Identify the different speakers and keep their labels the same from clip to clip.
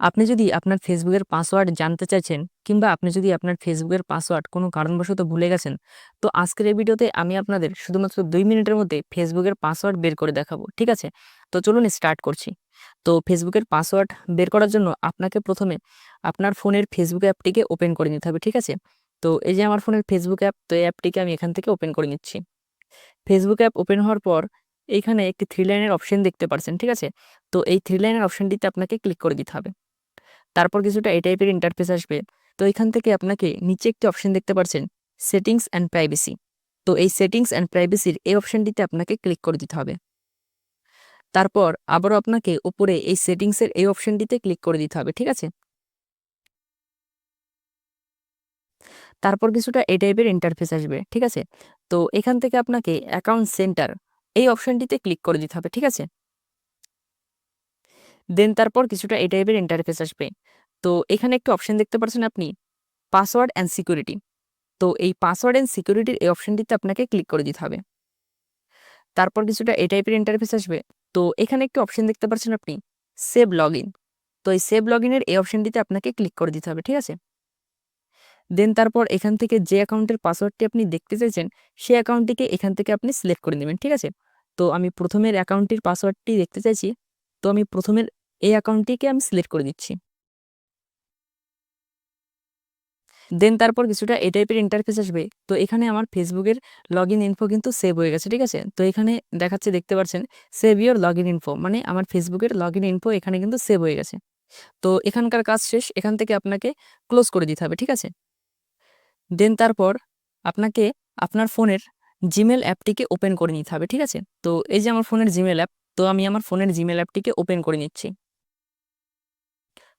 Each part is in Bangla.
Speaker 1: আপনি যদি আপনার ফেসবুকের পাসওয়ার্ড জানতে চাইছেন কিংবা আপনি যদি আপনার ফেসবুকের পাসওয়ার্ড কোনো কারণবশত ভুলে গেছেন, তো আজকের এই ভিডিওতে আমি আপনাদের শুধুমাত্র ২ মিনিটের মধ্যে ফেসবুকের পাসওয়ার্ড বের করে দেখাবো। ঠিক আছে? তো চলুন স্টার্ট করছি। তো ফেসবুকের পাসওয়ার্ড বের করার জন্য আপনাকে ১ম এ আপনার ফোনের ফেসবুক অ্যাপটিকে ওপেন করে নিতে হবে। ঠিক আছে? তো এই যে আমার ফোনের ফেসবুক অ্যাপ, তো এই অ্যাপটিকে আমি এখান থেকে ওপেন করে নিচ্ছি। ফেসবুক অ্যাপ ওপেন হওয়ার পর এইখানে একটি 3 লাইনের অপশন দেখতে পারছেন। ঠিক আছে? তো এই 3 লাইনের অপশনটিতে আপনাকে ক্লিক করে দিতে হবে। তারপর কিছুটা এই টাইপের ইন্টারফেস আসবে। তো এখান থেকে আপনাকে নিচে একটি অপশন দেখতে পাচ্ছেন, সেটিংস অ্যান্ড প্রাইভেসি। তো এই সেটিংস অ্যান্ড প্রাইভেসির এই অপশনটিতে আপনাকে ক্লিক করে দিতে হবে। তারপর আবারও আপনাকে উপরে এই সেটিংসের এই অপশনটিতে ক্লিক করে দিতে হবে। ঠিক আছে? তারপর কিছুটা এই টাইপের ইন্টারফেস আসবে। ঠিক আছে? তো এখান থেকে আপনাকে অ্যাকাউন্ট সেন্টার এই অপশনটিতে ক্লিক করে দিতে হবে। ঠিক আছে? দেন তারপর কিছুটা এই টাইপের ইন্টারফেস আসবে। তো এখানে একটু অপশন দেখতে পাচ্ছেন আপনি, পাসওয়ার্ড অ্যান্ড সিকিউরিটি। তো এই পাসওয়ার্ড অ্যান্ড সিকিউরিটির এই অপশনটিতে আপনাকে ক্লিক করে দিতে হবে। তারপর কিছুটা এই টাইপের ইন্টারফেস আসবে। তো এখানে একটি অপশন দেখতে পাচ্ছেন আপনি, সেভ লগইন। তো এই সেভ লগইনের এই অপশনটিতে আপনাকে ক্লিক করে দিতে হবে। ঠিক আছে? দেন তারপর এখান থেকে যে অ্যাকাউন্টের পাসওয়ার্ডটি আপনি দেখতে চাইছেন, সেই অ্যাকাউন্টটিকে এখান থেকে আপনি সিলেক্ট করে নেবেন। ঠিক আছে? তো আমি প্রথমের অ্যাকাউন্টটির পাসওয়ার্ডটি দেখতে চাইছি। তো আমি প্রথমের এই অ্যাকাউন্টটিকে আমি সিলেক্ট করে দিচ্ছি। দেন তারপর কিছুটা এই টাইপের ইন্টারফেস আসবে। তো এখানে আমার ফেসবুকের লগইন ইনফো কিন্তু সেভ হয়ে গেছে। ঠিক আছে? তো এখানে দেখাচ্ছে, দেখতে পাচ্ছেন, সেভ ইওর লগইন ইনফো, মানে আমার ফেসবুকের লগইন ইনফো এখানে কিন্তু সেভ হয়ে গেছে। তো এখানকার কাজ শেষ। এখান থেকে আপনাকে ক্লোজ করে দিতে হবে। ঠিক আছে? দেন তারপর আপনাকে আপনার ফোনের জিমেল অ্যাপটিকে ওপেন করে নিতে হবে। ঠিক আছে? তো এই যে আমার ফোনের জিমেল অ্যাপ, তো আমি আমার ফোনের জিমেল অ্যাপটিকে ওপেন করে নিচ্ছি।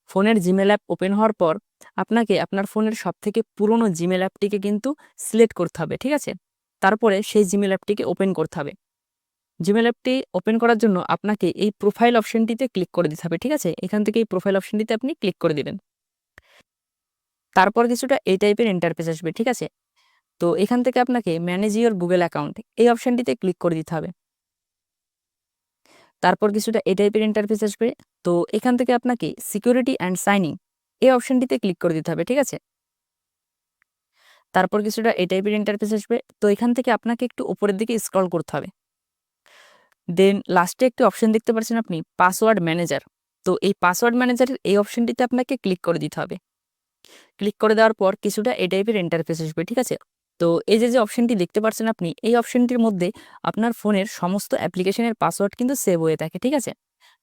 Speaker 1: ফোনের জিমেল অ্যাপ ওপেন হওয়ার পর আপনাকে আপনার ফোনের সবথেকে পুরনো জিমেল অ্যাপটিকে কিন্তু সিলেক্ট করতে হবে। ঠিক আছে? তারপরে সেই জিমেল অ্যাপটিকে ওপেন করতে হবে। জিমেল অ্যাপটি ওপেন করার জন্য আপনাকে এই প্রোফাইল অপশনটিতে ক্লিক করে দিতে হবে। ঠিক আছে? এখান থেকে এই প্রোফাইল অপশনটিতে আপনি ক্লিক করে দিবেন। তারপর কিছুটা এই টাইপের ইন্টারফেস আসবে। ঠিক আছে? তো এখান থেকে আপনাকে ম্যানেজ ইওর গুগল অ্যাকাউন্ট এই অপশনটিতে ক্লিক করে দিতে হবে। তারপর কিছুটা এই টাইপের ইন্টারফেস আসবে। তো এখান থেকে আপনাকে সিকিউরিটি অ্যান্ড সাইনিং এই অপশনটিতে ক্লিক করে দিতে হবে। ঠিক আছে? তারপর কিছুটা এই টাইপের ইন্টারফেস আসবে। তো এখান থেকে আপনাকে একটু উপরের দিকে স্ক্রল করতে হবে। দেন লাস্টে একটি অপশন দেখতে পাচ্ছেন আপনি, পাসওয়ার্ড ম্যানেজার। তো এই পাসওয়ার্ড ম্যানেজারের এই অপশনটিতে আপনাকে ক্লিক করে দিতে হবে। ক্লিক করে দেওয়ার পর কিছুটা এই টাইপের ইন্টারফেস আসবে। ঠিক আছে? তো এই যে অপশনটি দেখতে পাচ্ছেন আপনি, এই অপশনটির মধ্যে আপনার ফোনের সমস্ত অ্যাপ্লিকেশনের পাসওয়ার্ড কিন্তু সেভ হয়ে থাকে। ঠিক আছে?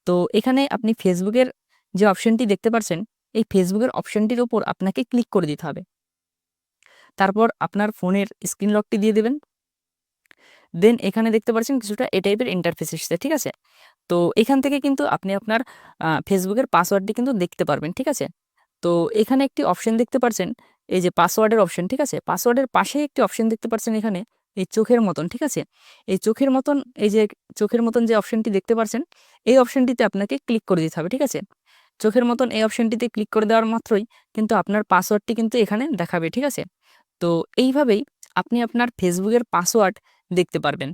Speaker 1: তো এখানে আপনি ফেসবুকের যে অপশনটি দেখতে পাচ্ছেন, এই ফেসবুকের অপশনটির উপর আপনাকে ক্লিক করে দিতে হবে। তারপর আপনার ফোনের স্ক্রিন লকটি দিয়ে দেবেন। দেন এখানে দেখতে পাচ্ছেন কিছুটা এই টাইপের ইন্টারফেস এসেছে। ঠিক আছে? তো এখান থেকে কিন্তু আপনি আপনার ফেসবুকের পাসওয়ার্ডটি কিন্তু দেখতে পারবেন। ঠিক আছে? তো এখানে একটি অপশন দেখতে পাচ্ছেন, এই যে পাসওয়ার্ডের অপশন। ঠিক আছে? পাসওয়ার্ডের পাশেই একটি অপশন দেখতে পাচ্ছেন এখানে, এই চোখের মতন। ঠিক আছে? এই চোখের মতন, এই যে চোখের মতন যে অপশনটি দেখতে পাচ্ছেন, এই অপশনটিতে আপনাকে ক্লিক করে দিতে হবে। ঠিক আছে? চোখের মতন এই অপশনটিতে ক্লিক করে দেওয়ার মাত্রই কিন্তু আপনার পাসওয়ার্ডটি কিন্তু এখানে দেখাবে। ঠিক আছে? তো এইভাবেই আপনি আপনার ফেসবুকের পাসওয়ার্ড দেখতে পারবেন।